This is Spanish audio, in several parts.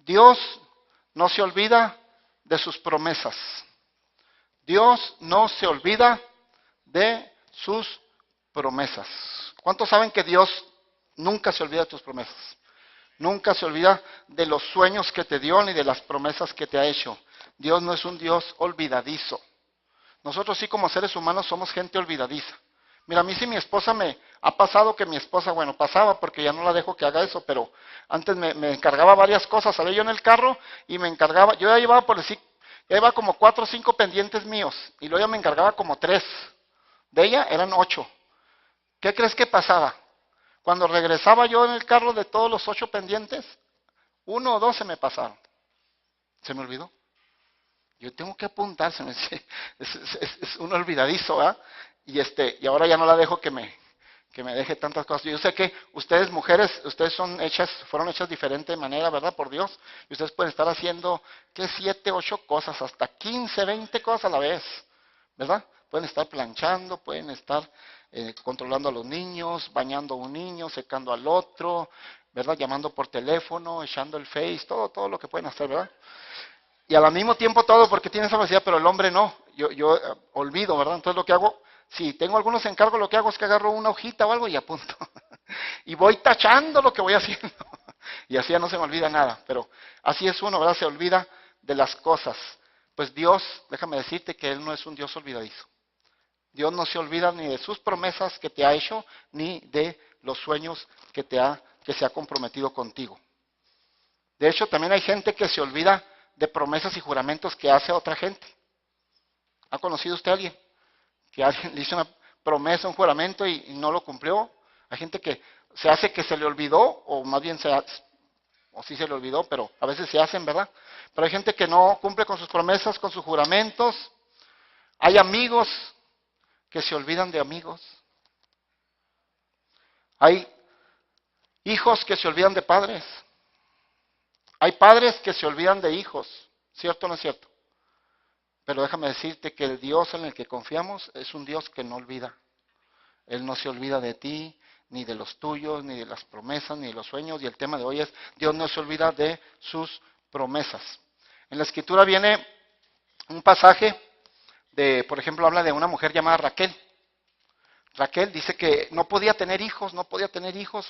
Dios no se olvida de sus promesas. Dios no se olvida de sus promesas. ¿Cuántos saben que Dios nunca se olvida de tus promesas? Nunca se olvida de los sueños que te dio ni de las promesas que te ha hecho. Dios no es un Dios olvidadizo. Nosotros sí como seres humanos somos gente olvidadiza. Mira, a mí sí mi esposa me ha pasado que mi esposa, bueno, pasaba porque ya no la dejo que haga eso, pero antes me encargaba varias cosas. Salía yo en el carro y me encargaba, yo ya llevaba por decir, ya llevaba como 4 o 5 pendientes míos y luego ya me encargaba como 3. De ella eran 8. ¿Qué crees que pasaba? Cuando regresaba yo en el carro de todos los 8 pendientes, 1 o 2 se me pasaron. Se me olvidó. Yo tengo que apuntar, es un olvidadizo, ¿verdad? Y ahora ya no la dejo que me deje tantas cosas. Yo sé que ustedes mujeres, ustedes fueron hechas de diferente manera, ¿verdad? Por Dios. Y ustedes pueden estar haciendo, 7, 8 cosas, hasta 15, 20 cosas a la vez, ¿verdad? Pueden estar planchando, pueden estar controlando a los niños, bañando a un niño, secando al otro, ¿verdad? Llamando por teléfono, echando el Face, todo lo que pueden hacer, ¿verdad? Y al mismo tiempo todo porque tiene esa capacidad, pero el hombre no. Yo olvido, ¿verdad? Entonces lo que hago, si tengo algunos encargos, lo que hago es que agarro una hojita o algo y apunto. Y voy tachando lo que voy haciendo. Y así ya no se me olvida nada. Pero así es uno, ¿verdad? Se olvida de las cosas. Pues Dios, déjame decirte que Él no es un Dios olvidadizo. Dios no se olvida ni de sus promesas que te ha hecho, ni de los sueños que se ha comprometido contigo. De hecho, también hay gente que se olvida de promesas y juramentos que hace otra gente. ¿Ha conocido usted a alguien que alguien le hizo una promesa, un juramento y no lo cumplió? Hay gente que se hace que se le olvidó, o más bien o sí se le olvidó, pero a veces se hacen, ¿verdad? Pero hay gente que no cumple con sus promesas, con sus juramentos. Hay amigos que se olvidan de amigos. Hay hijos que se olvidan de padres. Hay padres que se olvidan de hijos, ¿cierto o no es cierto? Pero déjame decirte que el Dios en el que confiamos es un Dios que no olvida. Él no se olvida de ti, ni de los tuyos, ni de las promesas, ni de los sueños. Y el tema de hoy es, Dios no se olvida de sus promesas. En la Escritura viene un pasaje por ejemplo, habla de una mujer llamada Raquel. Raquel dice que no podía tener hijos,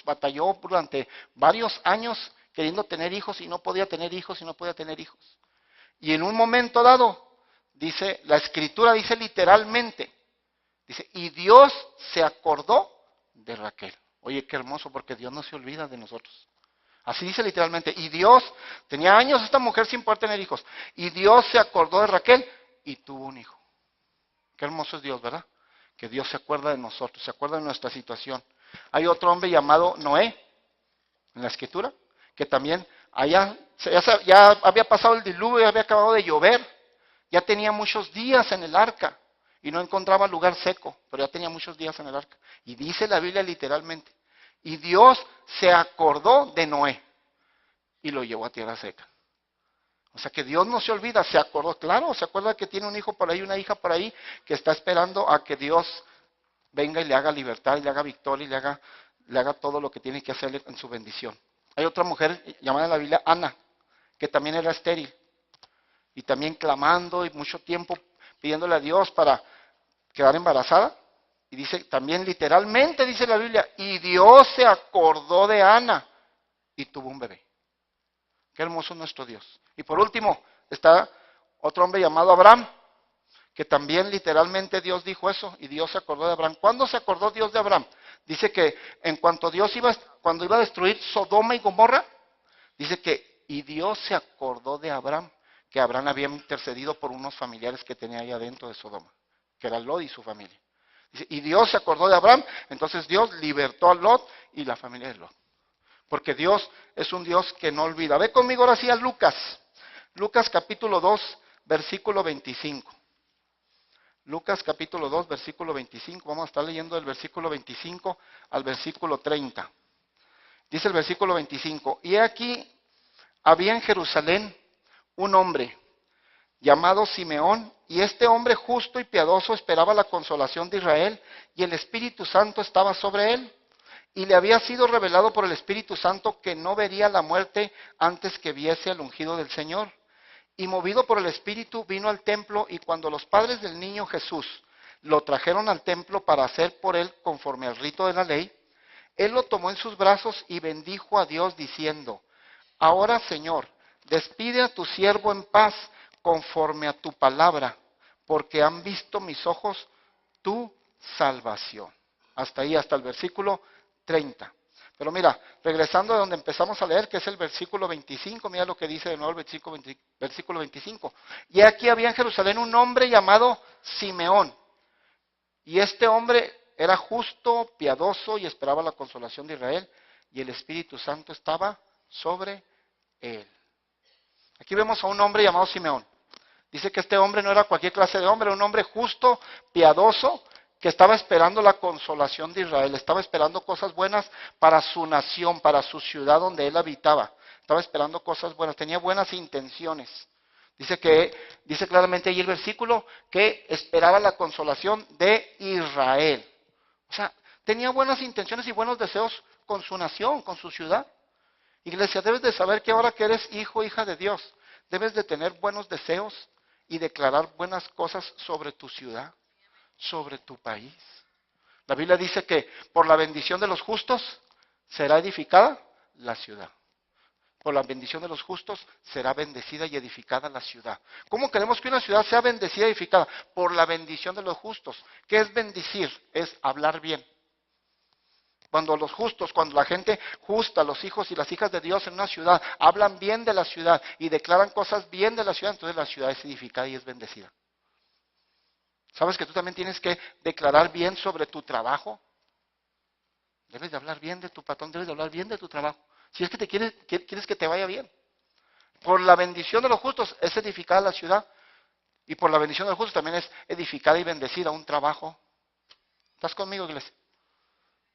batalló durante varios años queriendo tener hijos y no podía tener hijos. Y en un momento dado, la Escritura dice literalmente, y Dios se acordó de Raquel. Oye, qué hermoso, porque Dios no se olvida de nosotros. Así dice literalmente, y Dios, tenía años esta mujer sin poder tener hijos, y Dios se acordó de Raquel y tuvo un hijo. Qué hermoso es Dios, ¿verdad? Que Dios se acuerda de nosotros, se acuerda de nuestra situación. Hay otro hombre llamado Noé, en la Escritura, que también ya había pasado el diluvio, ya había acabado de llover, ya tenía muchos días en el arca y no encontraba lugar seco, pero ya tenía muchos días en el arca. Y dice la Biblia literalmente, y Dios se acordó de Noé y lo llevó a tierra seca. O sea que Dios no se olvida, se acordó, claro, se acuerda que tiene un hijo por ahí, una hija por ahí, que está esperando a que Dios venga y le haga libertad, y le haga victoria, y le haga todo lo que tiene que hacerle en su bendición. Hay otra mujer llamada en la Biblia Ana, que también era estéril, y también clamando y mucho tiempo pidiéndole a Dios para quedar embarazada. Y dice, también literalmente dice la Biblia, y Dios se acordó de Ana y tuvo un bebé. Qué hermoso es nuestro Dios. Y por último, está otro hombre llamado Abraham, que también literalmente Dios dijo eso, y Dios se acordó de Abraham. ¿Cuándo se acordó Dios de Abraham? Dice que en cuanto cuando iba a destruir Sodoma y Gomorra, dice que, y Dios se acordó de Abraham, que Abraham había intercedido por unos familiares que tenía allá dentro de Sodoma, que era Lot y su familia. Dice, y Dios se acordó de Abraham, entonces Dios libertó a Lot y la familia de Lot. Porque Dios es un Dios que no olvida. Ve conmigo ahora sí a Lucas. Lucas capítulo 2, versículo 25. Lucas capítulo 2, versículo 25. Vamos a estar leyendo del versículo 25 al versículo 30. Dice el versículo 25. Y aquí había en Jerusalén un hombre llamado Simeón, y este hombre justo y piadoso esperaba la consolación de Israel, y el Espíritu Santo estaba sobre él. Y le había sido revelado por el Espíritu Santo que no vería la muerte antes que viese al ungido del Señor. Y movido por el Espíritu vino al templo, y cuando los padres del niño Jesús lo trajeron al templo para hacer por él conforme al rito de la ley, él lo tomó en sus brazos y bendijo a Dios diciendo: Ahora, Señor, despide a tu siervo en paz conforme a tu palabra, porque han visto mis ojos tu salvación. Hasta ahí, hasta el versículo 30. Pero mira, regresando de donde empezamos a leer, que es el versículo 25, mira lo que dice de nuevo el versículo 25. Y aquí había en Jerusalén un hombre llamado Simeón. Y este hombre era justo, piadoso y esperaba la consolación de Israel. Y el Espíritu Santo estaba sobre él. Aquí vemos a un hombre llamado Simeón. Dice que este hombre no era cualquier clase de hombre, era un hombre justo, piadoso, que estaba esperando la consolación de Israel, estaba esperando cosas buenas para su nación, para su ciudad donde él habitaba. Estaba esperando cosas buenas, tenía buenas intenciones. Dice claramente ahí el versículo que esperaba la consolación de Israel. O sea, tenía buenas intenciones y buenos deseos con su nación, con su ciudad. Iglesia, debes de saber que ahora que eres hijo, hija de Dios, debes de tener buenos deseos y declarar buenas cosas sobre tu ciudad, sobre tu país. La Biblia dice que por la bendición de los justos será edificada la ciudad. Por la bendición de los justos será bendecida y edificada la ciudad. ¿Cómo queremos que una ciudad sea bendecida y edificada? Por la bendición de los justos. ¿Qué es bendecir? Es hablar bien. Cuando los justos, cuando la gente justa, los hijos y las hijas de Dios en una ciudad, hablan bien de la ciudad y declaran cosas bien de la ciudad, entonces la ciudad es edificada y es bendecida. ¿Sabes que tú también tienes que declarar bien sobre tu trabajo? Debes de hablar bien de tu patrón, debes de hablar bien de tu trabajo. Si es que quieres que te vaya bien. Por la bendición de los justos es edificada la ciudad. Y por la bendición de los justos también es edificada y bendecida un trabajo. ¿Estás conmigo, iglesia?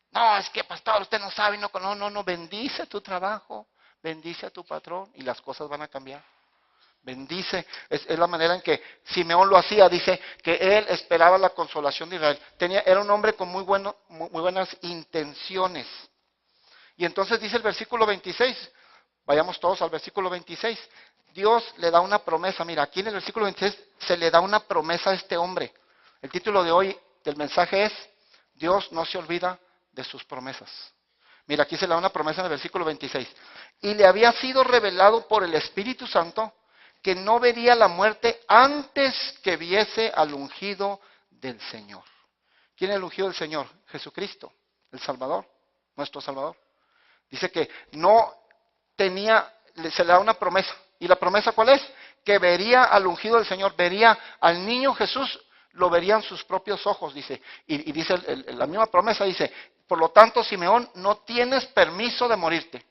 No, es que pastor, usted no sabe, no, bendice tu trabajo, bendice a tu patrón y las cosas van a cambiar. Bendice, es la manera en que Simeón lo hacía. Dice que él esperaba la consolación de Israel. Era un hombre con muy buenas intenciones. Y entonces dice el versículo 26, vayamos todos al versículo 26. Dios le da una promesa. Mira, aquí en el versículo 26 se le da una promesa a este hombre. El título de hoy del mensaje es: Dios no se olvida de sus promesas. Mira, aquí se le da una promesa en el versículo 26. Y le había sido revelado por el Espíritu Santo que no vería la muerte antes que viese al ungido del Señor. ¿Quién es el ungido del Señor? Jesucristo, el Salvador, nuestro Salvador. Dice que no tenía, se le da una promesa. ¿Y la promesa cuál es? Que vería al ungido del Señor, vería al niño Jesús, lo verían sus propios ojos, dice. Y dice la misma promesa, dice: por lo tanto, Simeón, no tienes permiso de morirte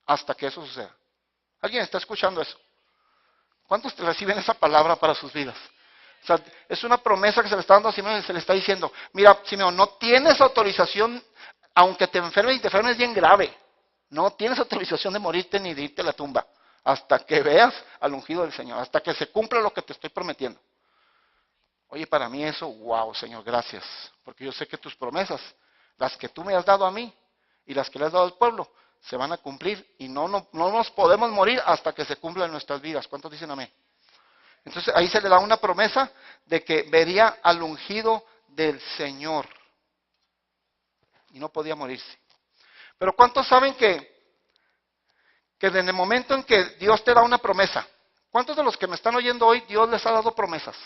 hasta que eso suceda. ¿Alguien está escuchando eso? ¿Cuántos reciben esa palabra para sus vidas? O sea, es una promesa que se le está dando a Simeón y se le está diciendo: mira, Simeón, no tienes autorización, aunque te enfermes y te enfermes bien grave, no tienes autorización de morirte ni de irte a la tumba, hasta que veas al ungido del Señor, hasta que se cumpla lo que te estoy prometiendo. Oye, para mí eso, wow, Señor, gracias, porque yo sé que tus promesas, las que tú me has dado a mí y las que le has dado al pueblo, se van a cumplir y no nos podemos morir hasta que se cumplan nuestras vidas. ¿Cuántos dicen amén? Entonces ahí se le da una promesa de que vería al ungido del Señor y no podía morirse. Pero ¿cuántos saben que desde el momento en que Dios te da una promesa, ¿cuántos de los que me están oyendo hoy Dios les ha dado promesas?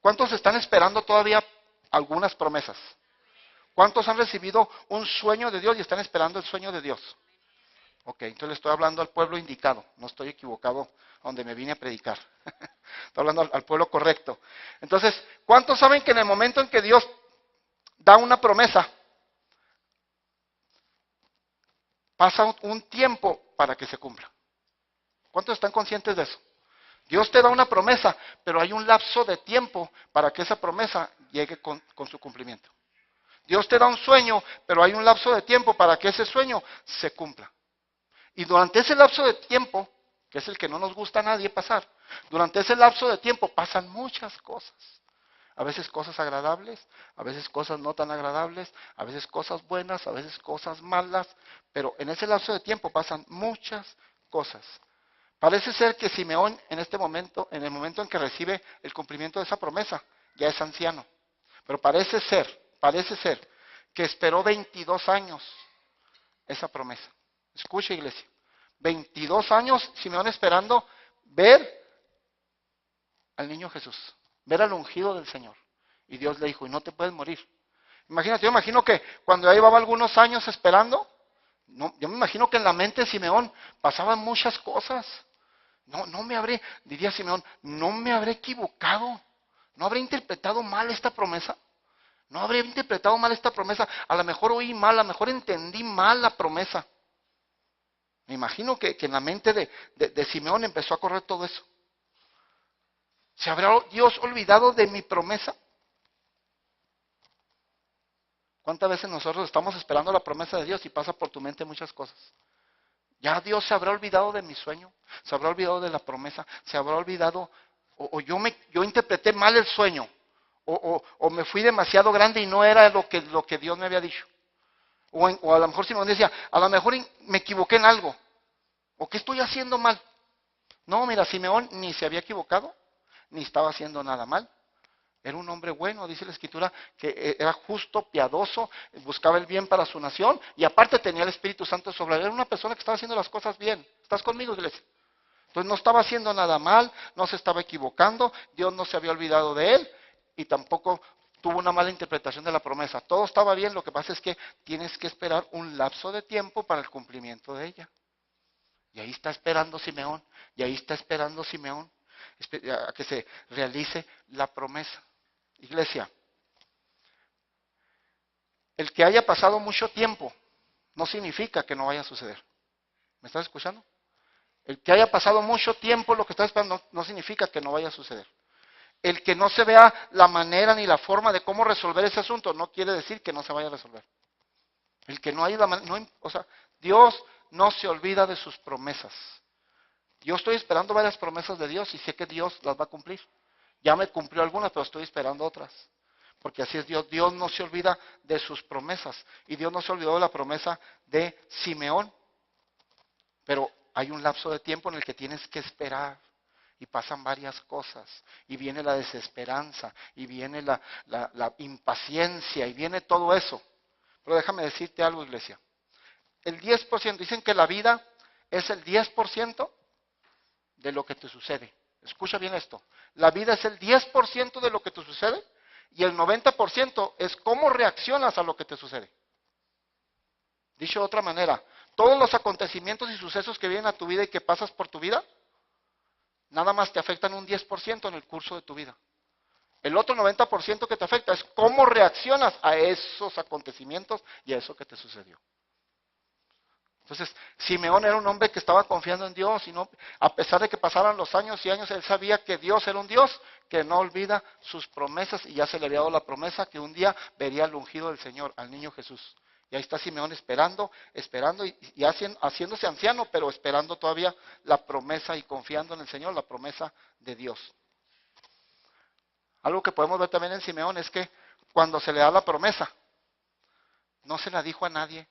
¿Cuántos están esperando todavía algunas promesas? ¿Cuántos han recibido un sueño de Dios y están esperando el sueño de Dios? Ok, entonces le estoy hablando al pueblo indicado, no estoy equivocado donde me vine a predicar. Estoy hablando al pueblo correcto. Entonces, ¿cuántos saben que en el momento en que Dios da una promesa, pasa un tiempo para que se cumpla? ¿Cuántos están conscientes de eso? Dios te da una promesa, pero hay un lapso de tiempo para que esa promesa llegue con su cumplimiento. Dios te da un sueño, pero hay un lapso de tiempo para que ese sueño se cumpla. Y durante ese lapso de tiempo, que es el que no nos gusta a nadie pasar, durante ese lapso de tiempo pasan muchas cosas. A veces cosas agradables, a veces cosas no tan agradables, a veces cosas buenas, a veces cosas malas, pero en ese lapso de tiempo pasan muchas cosas. Parece ser que Simeón en este momento, en el momento en que recibe el cumplimiento de esa promesa, ya es anciano. Pero parece ser que esperó 22 años esa promesa. Escucha, iglesia. 22 años Simeón esperando ver al niño Jesús, ver al ungido del Señor. Y Dios le dijo, y no te puedes morir. Imagínate, yo imagino que cuando ya llevaba algunos años esperando, no, yo me imagino que en la mente de Simeón pasaban muchas cosas. Diría Simeón, no me habré equivocado, no habré interpretado mal esta promesa. No habré interpretado mal esta promesa, a lo mejor oí mal, a lo mejor entendí mal la promesa. Me imagino que en la mente de Simeón empezó a correr todo eso. ¿Se habrá Dios olvidado de mi promesa? ¿Cuántas veces nosotros estamos esperando la promesa de Dios y pasa por tu mente muchas cosas? ¿Ya Dios se habrá olvidado de mi sueño? ¿Se habrá olvidado de la promesa? ¿Se habrá olvidado? ¿O yo interpreté mal el sueño? ¿O me fui demasiado grande y no era lo que Dios me había dicho? O a lo mejor Simón decía, a lo mejor me equivoqué en algo. ¿O qué estoy haciendo mal? No, mira, Simeón ni se había equivocado, ni estaba haciendo nada mal. Era un hombre bueno, dice la Escritura, que era justo, piadoso, buscaba el bien para su nación, y aparte tenía el Espíritu Santo sobre él. Era una persona que estaba haciendo las cosas bien. ¿Estás conmigo, iglesia? Entonces no estaba haciendo nada mal, no se estaba equivocando, Dios no se había olvidado de él, y tampoco tuvo una mala interpretación de la promesa. Todo estaba bien, lo que pasa es que tienes que esperar un lapso de tiempo para el cumplimiento de ella. Y ahí está esperando Simeón, a que se realice la promesa. Iglesia, el que haya pasado mucho tiempo no significa que no vaya a suceder. ¿Me estás escuchando? El que haya pasado mucho tiempo lo que estás esperando no significa que no vaya a suceder. El que no se vea la manera ni la forma de cómo resolver ese asunto no quiere decir que no se vaya a resolver. El que no haya la manera, Dios no se olvida de sus promesas. Yo estoy esperando varias promesas de Dios y sé que Dios las va a cumplir. Ya me cumplió algunas, pero estoy esperando otras. Porque así es Dios. Dios no se olvida de sus promesas. Y Dios no se olvidó de la promesa de Simeón. Pero hay un lapso de tiempo en el que tienes que esperar. Y pasan varias cosas. Y viene la desesperanza. Y viene la impaciencia. Y viene todo eso. Pero déjame decirte algo, iglesia. El 10%, dicen que la vida es el 10% de lo que te sucede. Escucha bien esto. La vida es el 10% de lo que te sucede y el 90% es cómo reaccionas a lo que te sucede. Dicho de otra manera, todos los acontecimientos y sucesos que vienen a tu vida y que pasas por tu vida, nada más te afectan un 10% en el curso de tu vida. El otro 90% que te afecta es cómo reaccionas a esos acontecimientos y a eso que te sucedió. Entonces, Simeón era un hombre que estaba confiando en Dios y no, a pesar de que pasaran los años y años, él sabía que Dios era un Dios que no olvida sus promesas y ya se le había dado la promesa que un día vería al ungido del Señor, al niño Jesús. Y ahí está Simeón esperando y haciéndose anciano, pero esperando todavía la promesa y confiando en el Señor, la promesa de Dios. Algo que podemos ver también en Simeón es que cuando se le da la promesa, no se la dijo a nadie.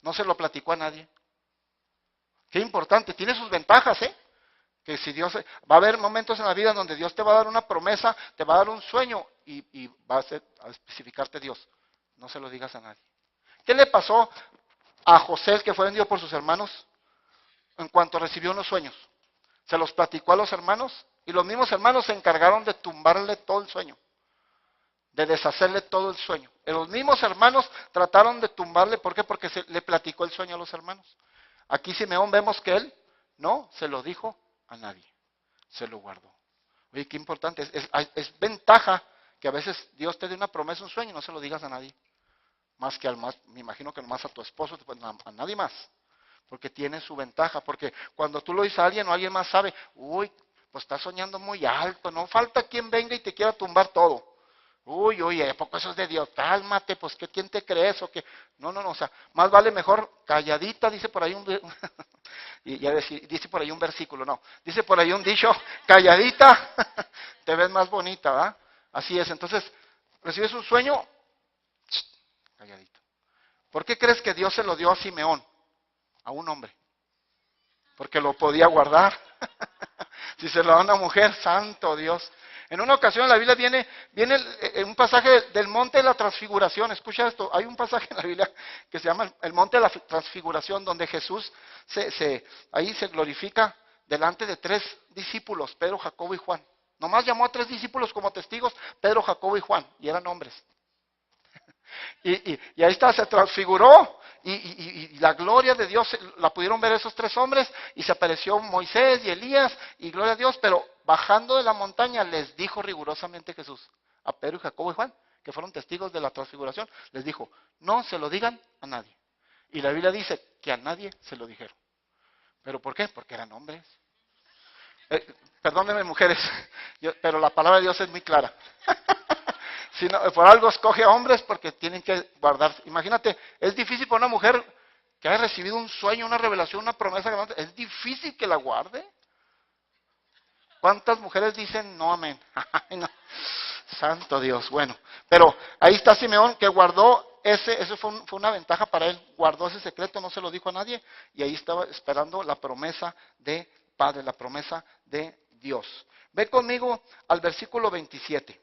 No se lo platicó a nadie. Qué importante, tiene sus ventajas, ¿eh? Que si Dios, va a haber momentos en la vida donde Dios te va a dar una promesa, te va a dar un sueño y va a especificarte Dios. No se lo digas a nadie. ¿Qué le pasó a José, que fue vendido por sus hermanos, en cuanto recibió unos sueños? Se los platicó a los hermanos y los mismos hermanos se encargaron de tumbarle todo el sueño, de deshacerle todo el sueño. Los mismos hermanos trataron de tumbarle, ¿por qué? Porque le platicó el sueño a los hermanos. Aquí Simeón vemos que él no se lo dijo a nadie, se lo guardó. Oye, qué importante, es ventaja que a veces Dios te dé una promesa, un sueño, y no se lo digas a nadie. Más que me imagino que más a tu esposo, pues, a nadie más. Porque tiene su ventaja, porque cuando tú lo dices a alguien o alguien más sabe, uy, pues estás soñando muy alto, no falta quien venga y te quiera tumbar todo. Uy, ¿a poco eso es de Dios? Cálmate, pues ¿quién te crees? ¿O qué? No, o sea, más vale mejor calladita, dice por ahí dice por ahí un versículo, no, dice por ahí un dicho, calladita, te ves más bonita, ¿verdad? Así es. Entonces, recibes un sueño, calladito. ¿Por qué crees que Dios se lo dio a Simeón? A un hombre. Porque lo podía guardar. Si se lo da a una mujer, santo Dios. En una ocasión en la Biblia viene un pasaje del monte de la transfiguración. Escucha esto, hay un pasaje en la Biblia que se llama el monte de la transfiguración, donde Jesús ahí se glorifica delante de 3 discípulos, Pedro, Jacobo y Juan. Nomás llamó a 3 discípulos como testigos, Pedro, Jacobo y Juan, y eran hombres. Y ahí está, se transfiguró, y la gloria de Dios la pudieron ver esos 3 hombres, y se apareció Moisés y Elías, y gloria a Dios, pero bajando de la montaña les dijo rigurosamente Jesús, a Pedro, Jacobo y Juan, que fueron testigos de la transfiguración, les dijo, no se lo digan a nadie. Y la Biblia dice que a nadie se lo dijeron. ¿Pero por qué? Porque eran hombres. Perdónenme mujeres, pero la palabra de Dios es muy clara. Si no, por algo escoge a hombres porque tienen que guardar. Imagínate, es difícil para una mujer que haya recibido un sueño, una revelación, una promesa, es difícil que la guarde. ¿Cuántas mujeres dicen no, amén? No. Santo Dios, bueno. Pero ahí está Simeón que guardó eso fue una ventaja para él. Guardó ese secreto, no se lo dijo a nadie y ahí estaba esperando la promesa de Padre, la promesa de Dios. Ve conmigo al versículo 27.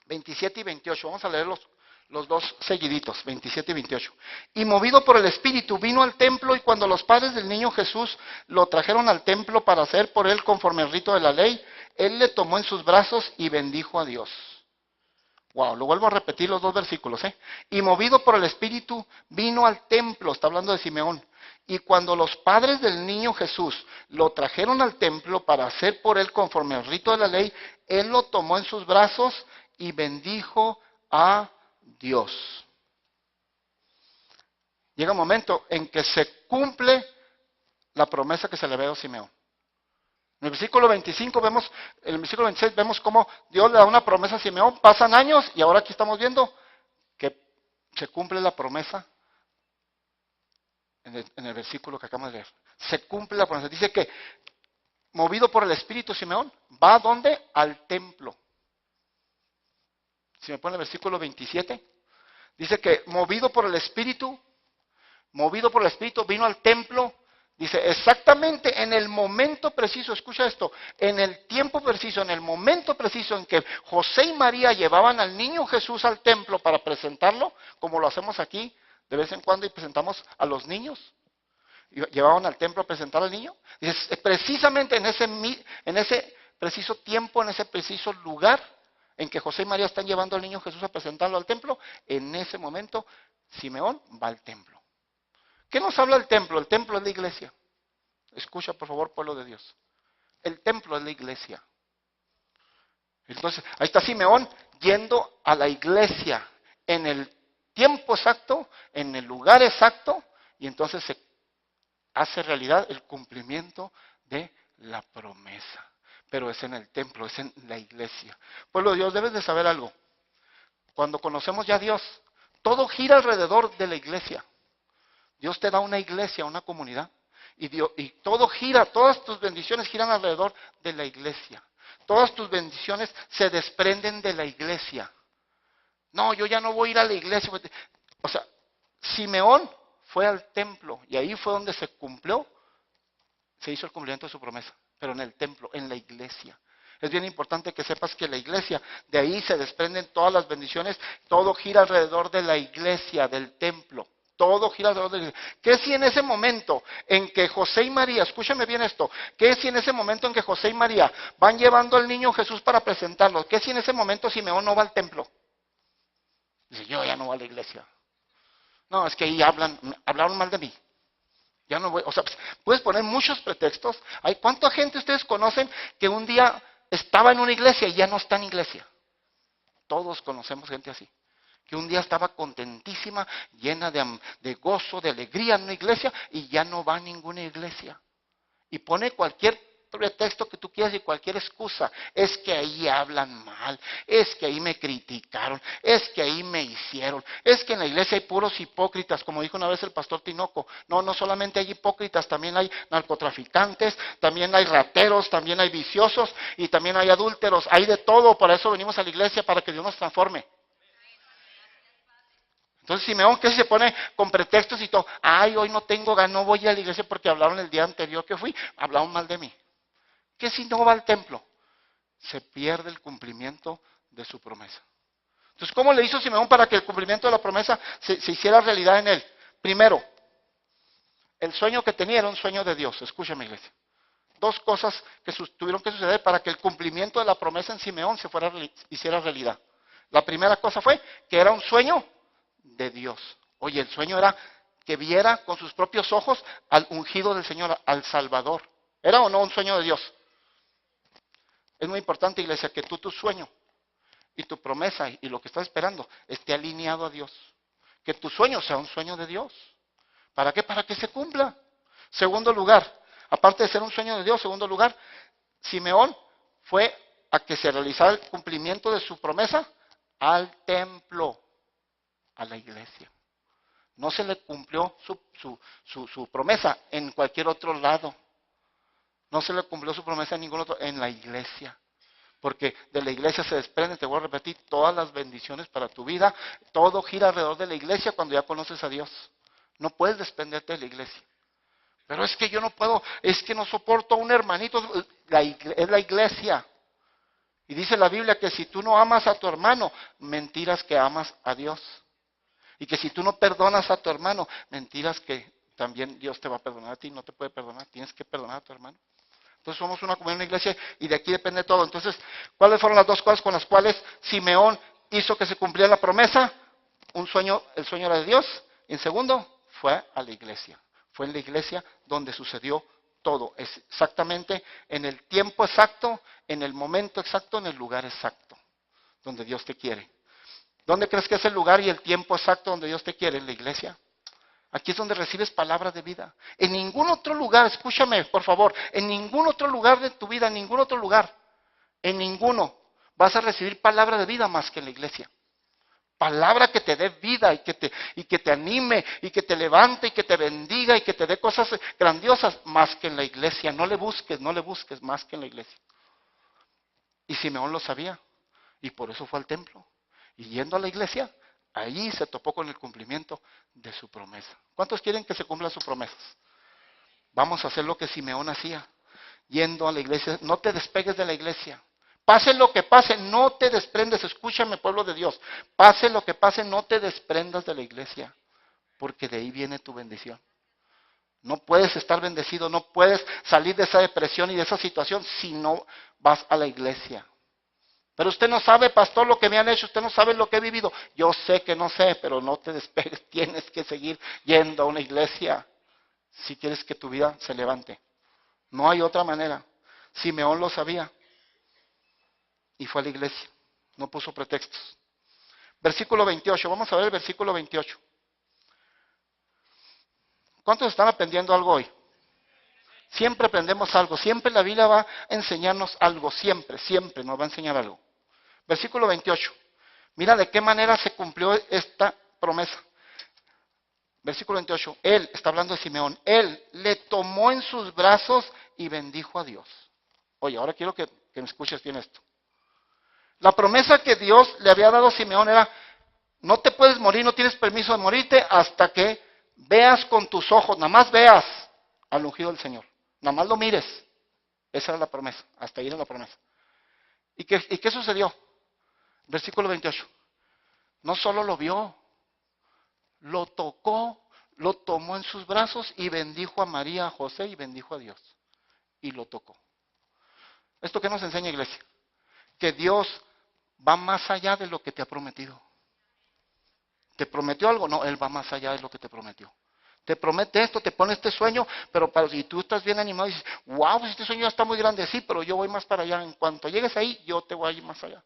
27 y 28, vamos a leer los 2 seguiditos, 27 y 28. Y movido por el Espíritu vino al templo y cuando los padres del niño Jesús lo trajeron al templo para hacer por él conforme al rito de la ley, él le tomó en sus brazos y bendijo a Dios. Wow, lo vuelvo a repetir los 2 versículos, Y movido por el Espíritu vino al templo, está hablando de Simeón. Y cuando los padres del niño Jesús lo trajeron al templo para hacer por él conforme al rito de la ley, él lo tomó en sus brazos y bendijo a Dios. Llega un momento en que se cumple la promesa que se le había dado a Simeón. En el versículo 25 vemos, en el versículo 26 vemos cómo Dios le da una promesa a Simeón, pasan años y ahora aquí estamos viendo que se cumple la promesa en el versículo que acabamos de leer. Se cumple la promesa. Dice que movido por el Espíritu Simeón, ¿va a dónde? Al templo. Si me pone el versículo 27, dice que movido por el Espíritu vino al templo, dice exactamente en el momento preciso, escucha esto, en el tiempo preciso, en el momento preciso en que José y María llevaban al niño Jesús al templo para presentarlo, como lo hacemos aquí de vez en cuando y presentamos a los niños, y llevaban al templo a presentar al niño, dice precisamente en ese preciso tiempo, en ese preciso lugar, en que José y María están llevando al niño Jesús a presentarlo al templo, en ese momento Simeón va al templo. ¿Qué nos habla el templo? El templo es la iglesia. Escucha por favor, pueblo de Dios. El templo es la iglesia. Entonces, ahí está Simeón yendo a la iglesia en el tiempo exacto, en el lugar exacto, y entonces se hace realidad el cumplimiento de la promesa. Pero es en el templo, es en la iglesia. Pueblo de Dios, debes de saber algo. Cuando conocemos ya a Dios, todo gira alrededor de la iglesia. Dios te da una iglesia, una comunidad. Y todo gira, todas tus bendiciones giran alrededor de la iglesia. Todas tus bendiciones se desprenden de la iglesia. No, yo ya no voy a ir a la iglesia. O sea, Simeón fue al templo y ahí fue donde se cumplió, se hizo el cumplimiento de su promesa. Pero en el templo, en la iglesia. Es bien importante que sepas que la iglesia, de ahí se desprenden todas las bendiciones, todo gira alrededor de la iglesia, del templo. Todo gira alrededor de la iglesia. ¿Qué si en ese momento en que José y María, escúchame bien esto, qué si en ese momento en que José y María van llevando al niño Jesús para presentarlo, qué si en ese momento Simeón no va al templo? Dice, yo ya no voy a la iglesia. No, es que ahí hablaron mal de mí. Ya no voy, o sea, puedes poner muchos pretextos. ¿Cuánta gente ustedes conocen que un día estaba en una iglesia y ya no está en iglesia? Todos conocemos gente así. Que un día estaba contentísima, llena de gozo, de alegría en una iglesia y ya no va a ninguna iglesia. Y pone cualquier pretexto que tú quieras y cualquier excusa. Es que ahí hablan mal, es que ahí me criticaron, es que ahí me hicieron, es que en la iglesia hay puros hipócritas, como dijo una vez el pastor Tinoco. No, no solamente hay hipócritas, también hay narcotraficantes, también hay rateros, también hay viciosos y también hay adúlteros, hay de todo. Para eso venimos a la iglesia, para que Dios nos transforme. Entonces Simeón, que se pone con pretextos y todo, ay, hoy no tengo ganas, no voy a la iglesia porque hablaron el día anterior que fui, hablaron mal de mí. ¿Qué si no va al templo? Se pierde el cumplimiento de su promesa. Entonces, ¿cómo le hizo Simeón para que el cumplimiento de la promesa se hiciera realidad en él? Primero, el sueño que tenía era un sueño de Dios. Escúchame, iglesia. Dos cosas que tuvieron que suceder para que el cumplimiento de la promesa en Simeón hiciera realidad. La primera cosa fue que era un sueño de Dios. Oye, el sueño era que viera con sus propios ojos al ungido del Señor, al Salvador. ¿Era o no un sueño de Dios? Es muy importante, iglesia, que tu sueño y tu promesa y lo que estás esperando esté alineado a Dios. Que tu sueño sea un sueño de Dios. ¿Para qué? Para que se cumpla. Segundo lugar, aparte de ser un sueño de Dios, segundo lugar, Simeón fue a que se realizara el cumplimiento de su promesa al templo, a la iglesia. No se le cumplió su promesa en cualquier otro lado. No se le cumplió su promesa en ningún otro, en la iglesia. Porque de la iglesia se desprenden, te voy a repetir, todas las bendiciones para tu vida. Todo gira alrededor de la iglesia cuando ya conoces a Dios. No puedes desprenderte de la iglesia. Pero es que yo no puedo, es que no soporto a un hermanito. Es la iglesia. Y dice la Biblia que si tú no amas a tu hermano, mentiras que amas a Dios. Y que si tú no perdonas a tu hermano, mentiras que también Dios te va a perdonar a ti, no te puede perdonar, tienes que perdonar a tu hermano. Entonces somos una comunidad, una iglesia, y de aquí depende todo. Entonces, ¿cuáles fueron las dos cosas con las cuales Simeón hizo que se cumpliera la promesa? Un sueño, el sueño era de Dios. Y en segundo, fue a la iglesia. Fue en la iglesia donde sucedió todo, exactamente en el tiempo exacto, en el momento exacto, en el lugar exacto, donde Dios te quiere. ¿Dónde crees que es el lugar y el tiempo exacto donde Dios te quiere? En la iglesia. Aquí es donde recibes palabra de vida. En ningún otro lugar, escúchame por favor, en ningún otro lugar de tu vida, en ningún otro lugar, en ninguno, vas a recibir palabra de vida más que en la iglesia. Palabra que te dé vida y que te anime y que te levante y que te bendiga y que te dé cosas grandiosas más que en la iglesia. No le busques más que en la iglesia. Y Simeón lo sabía y por eso fue al templo. Y yendo a la iglesia, allí se topó con el cumplimiento de su promesa. ¿Cuántos quieren que se cumplan sus promesas? Vamos a hacer lo que Simeón hacía, yendo a la iglesia. No te despegues de la iglesia. Pase lo que pase, no te desprendes. Escúchame, pueblo de Dios. Pase lo que pase, no te desprendas de la iglesia, porque de ahí viene tu bendición. No puedes estar bendecido, no puedes salir de esa depresión y de esa situación si no vas a la iglesia. Pero usted no sabe, pastor, lo que me han hecho, usted no sabe lo que he vivido. Yo sé que no sé, pero no te despegues, tienes que seguir yendo a una iglesia si quieres que tu vida se levante. No hay otra manera. Simeón lo sabía y fue a la iglesia, no puso pretextos. Versículo 28, vamos a ver el versículo 28. ¿Cuántos están aprendiendo algo hoy? Siempre aprendemos algo, siempre la Biblia va a enseñarnos algo, siempre nos va a enseñar algo. Versículo 28. Mira de qué manera se cumplió esta promesa. Versículo 28. Él, está hablando de Simeón, él le tomó en sus brazos y bendijo a Dios. Oye, ahora quiero que me escuches bien esto. La promesa que Dios le había dado a Simeón era, no te puedes morir, no tienes permiso de morirte hasta que veas con tus ojos, nada más veas al ungido del Señor. Nada más lo mires. Esa era la promesa, hasta ahí era la promesa. ¿Y qué sucedió? Versículo 28. No solo lo vio, lo tocó, lo tomó en sus brazos y bendijo a María, a José y bendijo a Dios. Y lo tocó. ¿Esto qué nos enseña, iglesia? Que Dios va más allá de lo que te ha prometido. ¿Te prometió algo? No, Él va más allá de lo que te prometió. Te promete esto, te pone este sueño, pero si tú estás bien animado y dices, wow, pues este sueño ya está muy grande, sí, pero yo voy más para allá. En cuanto llegues ahí, yo te voy a ir más allá.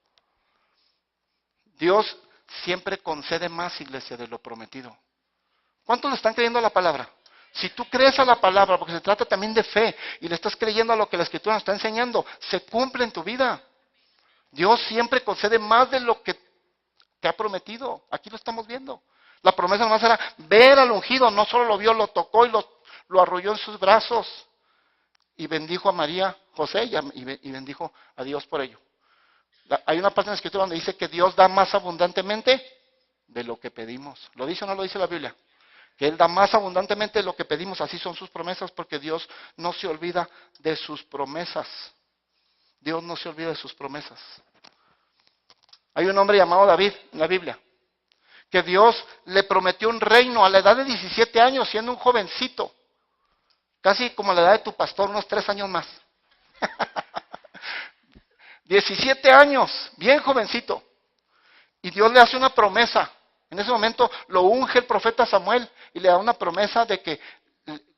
Dios siempre concede más, iglesia, de lo prometido. ¿Cuántos le están creyendo a la palabra? Si tú crees a la palabra, porque se trata también de fe, y le estás creyendo a lo que la Escritura nos está enseñando, se cumple en tu vida. Dios siempre concede más de lo que te ha prometido. Aquí lo estamos viendo. La promesa nomás era ver al ungido, no solo lo vio, lo tocó y lo arrolló en sus brazos. Y bendijo a María, José, y bendijo a Dios por ello. Hay una parte en la Escritura donde dice que Dios da más abundantemente de lo que pedimos. ¿Lo dice o no lo dice la Biblia? Que Él da más abundantemente de lo que pedimos. Así son sus promesas, porque Dios no se olvida de sus promesas. Dios no se olvida de sus promesas. Hay un hombre llamado David en la Biblia, que Dios le prometió un reino a la edad de 17 años, siendo un jovencito. Casi como la edad de tu pastor, unos 3 años más. 17 años, bien jovencito. Y Dios le hace una promesa. En ese momento lo unge el profeta Samuel y le da una promesa de que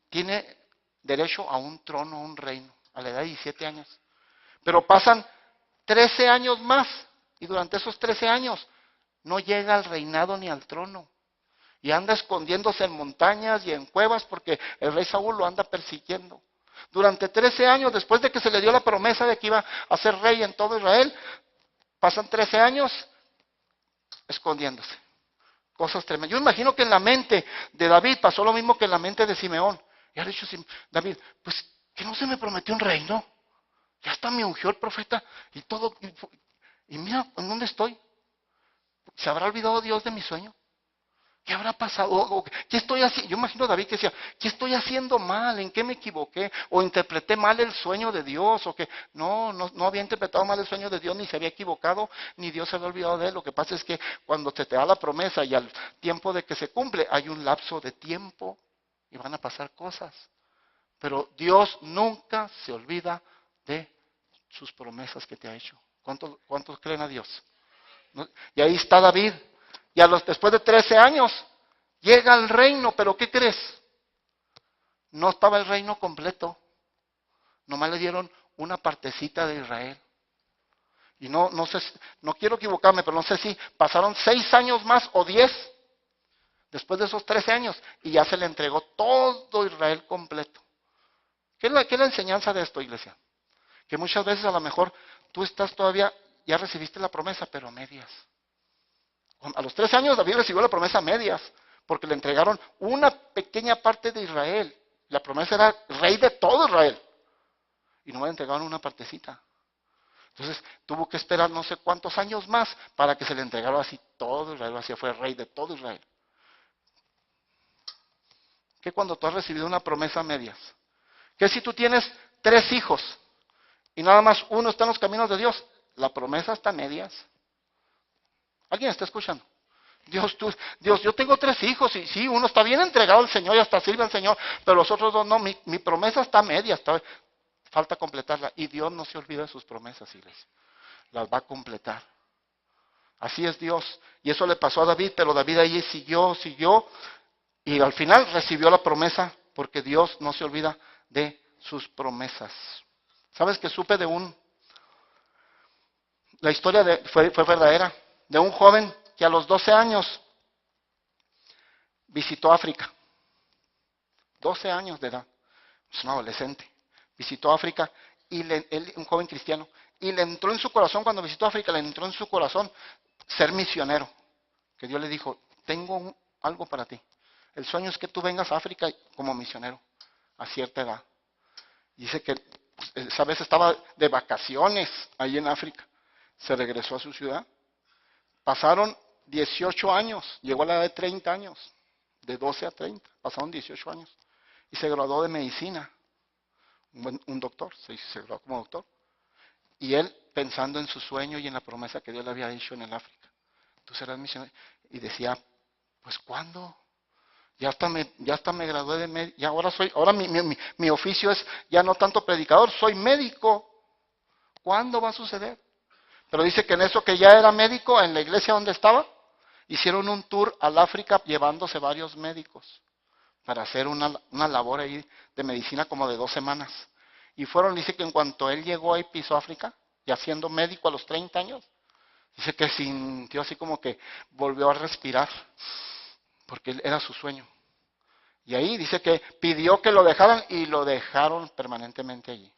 tiene derecho a un trono, a un reino, a la edad de 17 años. Pero pasan 13 años más y durante esos 13 años no llega al reinado ni al trono. Y anda escondiéndose en montañas y en cuevas porque el rey Saúl lo anda persiguiendo. Durante 13 años, después de que se le dio la promesa de que iba a ser rey en todo Israel, pasan 13 años escondiéndose. Cosas tremendas. Yo imagino que en la mente de David pasó lo mismo que en la mente de Simeón. Y ha dicho David, pues que no se me prometió un reino. Ya hasta me ungió el profeta y todo. Y mira, ¿en dónde estoy? ¿Se habrá olvidado Dios de mi sueño? ¿Qué habrá pasado? ¿Qué estoy haciendo? Yo imagino a David que decía, ¿qué estoy haciendo mal? ¿En qué me equivoqué? ¿O interpreté mal el sueño de Dios? ¿O qué? No había interpretado mal el sueño de Dios, ni se había equivocado, ni Dios se había olvidado de él. Lo que pasa es que cuando se te da la promesa y al tiempo de que se cumple, hay un lapso de tiempo y van a pasar cosas. Pero Dios nunca se olvida de sus promesas que te ha hecho. ¿Cuántos creen a Dios? Y ahí está David. Y después de 13 años llega al reino, pero ¿qué crees? No estaba el reino completo. Nomás le dieron una partecita de Israel. Y no sé, no quiero equivocarme, pero no sé si pasaron 6 años más o 10 después de esos 13 años y ya se le entregó todo Israel completo. ¿Qué es la enseñanza de esto, iglesia? Que muchas veces a lo mejor tú estás todavía, ya recibiste la promesa, pero a medias. A los 13 años David recibió la promesa a medias, porque le entregaron una pequeña parte de Israel. La promesa era rey de todo Israel. Y no le entregaron una partecita. Entonces tuvo que esperar no sé cuántos años más para que se le entregara así todo Israel, así fue rey de todo Israel. ¿Qué cuando tú has recibido una promesa a medias? ¿Qué si tú tienes 3 hijos y nada más uno está en los caminos de Dios? La promesa está a medias. ¿Alguien está escuchando? Dios, yo tengo 3 hijos y sí, uno está bien entregado al Señor y hasta sirve al Señor, pero los otros 2 no, mi promesa está a medias, falta completarla. Y Dios no se olvida de sus promesas, iglesia. Las va a completar. Así es Dios. Y eso le pasó a David, pero David ahí siguió, y al final recibió la promesa porque Dios no se olvida de sus promesas. ¿Sabes que supe la historia fue verdadera, de un joven que a los 12 años visitó África? 12 años de edad, es un adolescente. Visitó África y un joven cristiano. Y le entró en su corazón, cuando visitó África, le entró en su corazón ser misionero. Que Dios le dijo, tengo algo para ti. El sueño es que tú vengas a África como misionero a cierta edad. Dice que esa vez estaba de vacaciones ahí en África. Se regresó a su ciudad. Pasaron 18 años, llegó a la edad de 30 años, de 12 a 30, pasaron 18 años. Y se graduó de medicina, un doctor, se graduó como doctor. Y él pensando en su sueño y en la promesa que Dios le había hecho en el África. Tú serás misionero. Y decía, pues ¿cuándo? Ya hasta me gradué de médico, y ahora mi oficio es ya no tanto predicador, soy médico. ¿Cuándo va a suceder? Pero dice que en eso que ya era médico, en la iglesia donde estaba, hicieron un tour al África llevándose varios médicos para hacer una labor ahí de medicina como de 2 semanas. Y dice que en cuanto él llegó ahí, pisó África, ya siendo médico a los 30 años, dice que sintió así como que volvió a respirar, porque era su sueño. Y ahí dice que pidió que lo dejaran y lo dejaron permanentemente allí.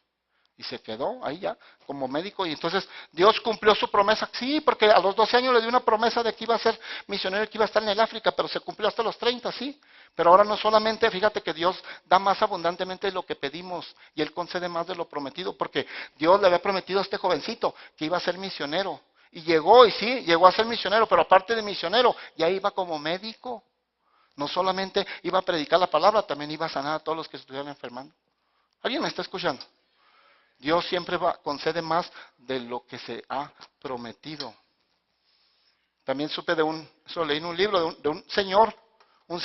Y se quedó ahí ya como médico. Y entonces Dios cumplió su promesa. Sí, porque a los 12 años le dio una promesa de que iba a ser misionero, que iba a estar en el África, pero se cumplió hasta los 30, sí. Pero ahora no solamente, fíjate que Dios da más abundantemente de lo que pedimos y Él concede más de lo prometido, porque Dios le había prometido a este jovencito que iba a ser misionero. Y llegó, y sí, llegó a ser misionero, pero aparte de misionero, ya iba como médico. No solamente iba a predicar la palabra, también iba a sanar a todos los que estuvieran enfermando. ¿Alguien me está escuchando? Dios siempre concede más de lo que se ha prometido. También supe eso leí en un libro de un señor un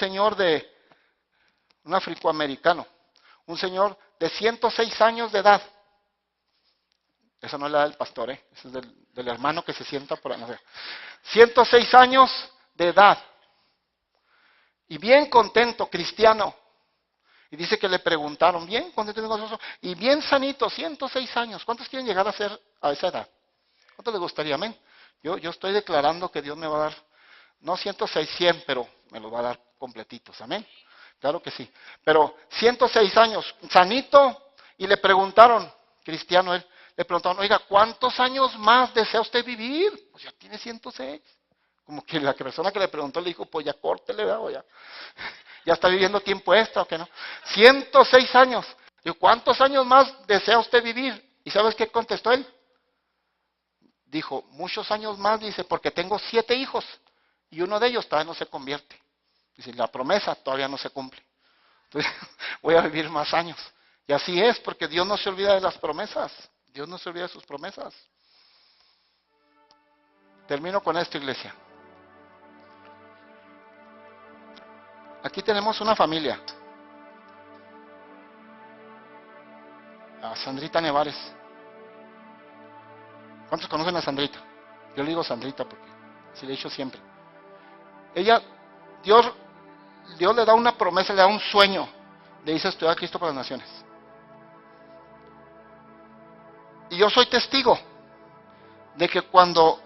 afroamericano, un señor de 106 años de edad. Esa no es la del pastor, esa es del hermano que se sienta por ahí. No sé. 106 años de edad. Y bien contento, cristiano. Y dice que le preguntaron, bien contento y bien sanito, 106 años. ¿Cuántos quieren llegar a ser a esa edad? ¿Cuánto les gustaría? Amén. Yo estoy declarando que Dios me va a dar, no 106, 100, pero me los va a dar completitos. Amén. Claro que sí. Pero 106 años, sanito, y le preguntaron, cristiano él, le preguntaron, oiga, ¿cuántos años más desea usted vivir? Pues ya tiene 106. Como que la persona que le preguntó le dijo, pues ya córtele, ¿verdad? Ya está viviendo tiempo extra, ¿o qué no? 106 años. Digo, ¿cuántos años más desea usted vivir? ¿Y sabes qué contestó él? Dijo, muchos años más, dice, porque tengo 7 hijos y uno de ellos todavía no se convierte. Dice, la promesa todavía no se cumple. Entonces, voy a vivir más años. Y así es, porque Dios no se olvida de las promesas. Dios no se olvida de sus promesas. Termino con esto, iglesia. Aquí tenemos una familia. A Sandrita Nevares. ¿Cuántos conocen a Sandrita? Yo le digo Sandrita porque así le he dicho siempre. Ella, Dios le da una promesa, le da un sueño. Le dice estudiar a Cristo para las Naciones. Y yo soy testigo de que cuando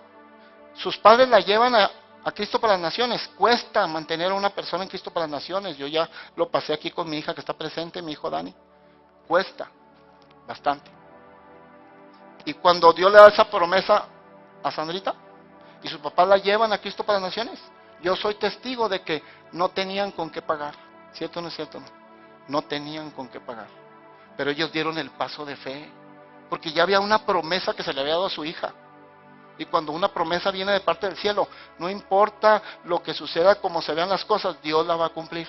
sus padres la llevan a Cristo para las Naciones, cuesta mantener a una persona en Cristo para las Naciones. Yo ya lo pasé aquí con mi hija que está presente, mi hijo Dani. Cuesta bastante. Y cuando Dios le da esa promesa a Sandrita y sus papás la llevan a Cristo para las Naciones, yo soy testigo de que no tenían con qué pagar. ¿Cierto o no es cierto? No tenían con qué pagar. Pero ellos dieron el paso de fe, porque ya había una promesa que se le había dado a su hija. Y cuando una promesa viene de parte del cielo, no importa lo que suceda, como se vean las cosas, Dios la va a cumplir.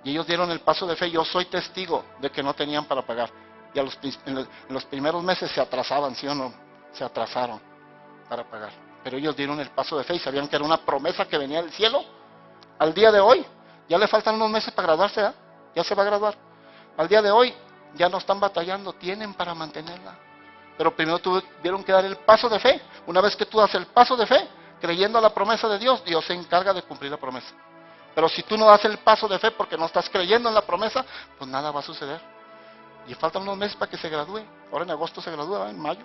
Y ellos dieron el paso de fe. Yo soy testigo de que no tenían para pagar. Y en los primeros meses se atrasaban, ¿sí o no? Se atrasaron para pagar. Pero ellos dieron el paso de fe y sabían que era una promesa que venía del cielo. Al día de hoy, ya le faltan unos meses para graduarse, ¿eh? Ya se va a graduar. Al día de hoy, ya no están batallando, tienen para mantenerla. Pero primero tuvieron que dar el paso de fe. Una vez que tú das el paso de fe, creyendo a la promesa de Dios, Dios se encarga de cumplir la promesa. Pero si tú no das el paso de fe porque no estás creyendo en la promesa, pues nada va a suceder. Y faltan unos meses para que se gradúe. Ahora en agosto se gradúa, en mayo.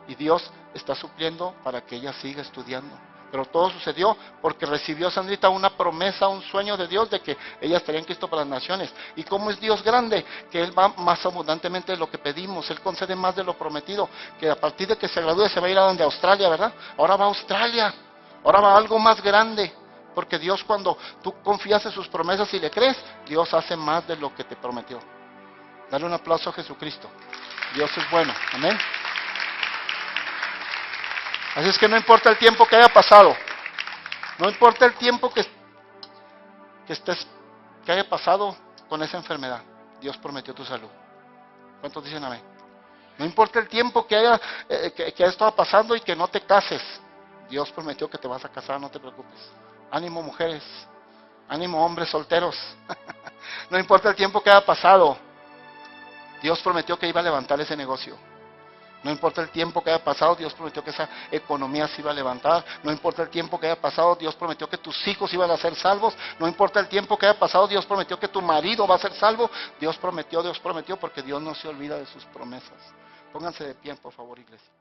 Y Dios está supliendo para que ella siga estudiando. Pero todo sucedió porque recibió Sandrita una promesa, un sueño de Dios de que ella estaría en Cristo para las Naciones. Y como es Dios grande, que Él va más abundantemente de lo que pedimos. Él concede más de lo prometido. Que a partir de que se gradúe se va a ir a donde, a Australia, ¿verdad? Ahora va a Australia. Ahora va a algo más grande. Porque Dios, cuando tú confías en sus promesas y le crees, Dios hace más de lo que te prometió. Dale un aplauso a Jesucristo. Dios es bueno. Amén. Así es que no importa el tiempo que haya pasado, no importa el tiempo que haya pasado con esa enfermedad, Dios prometió tu salud. ¿Cuántos dicen amén? No importa el tiempo que haya estado pasando y que no te cases, Dios prometió que te vas a casar, no te preocupes. Ánimo mujeres, ánimo hombres solteros. No importa el tiempo que haya pasado, Dios prometió que iba a levantar ese negocio. No importa el tiempo que haya pasado, Dios prometió que esa economía se iba a levantar. No importa el tiempo que haya pasado, Dios prometió que tus hijos iban a ser salvos. No importa el tiempo que haya pasado, Dios prometió que tu marido va a ser salvo. Dios prometió, porque Dios no se olvida de sus promesas. Pónganse de pie, por favor, iglesia.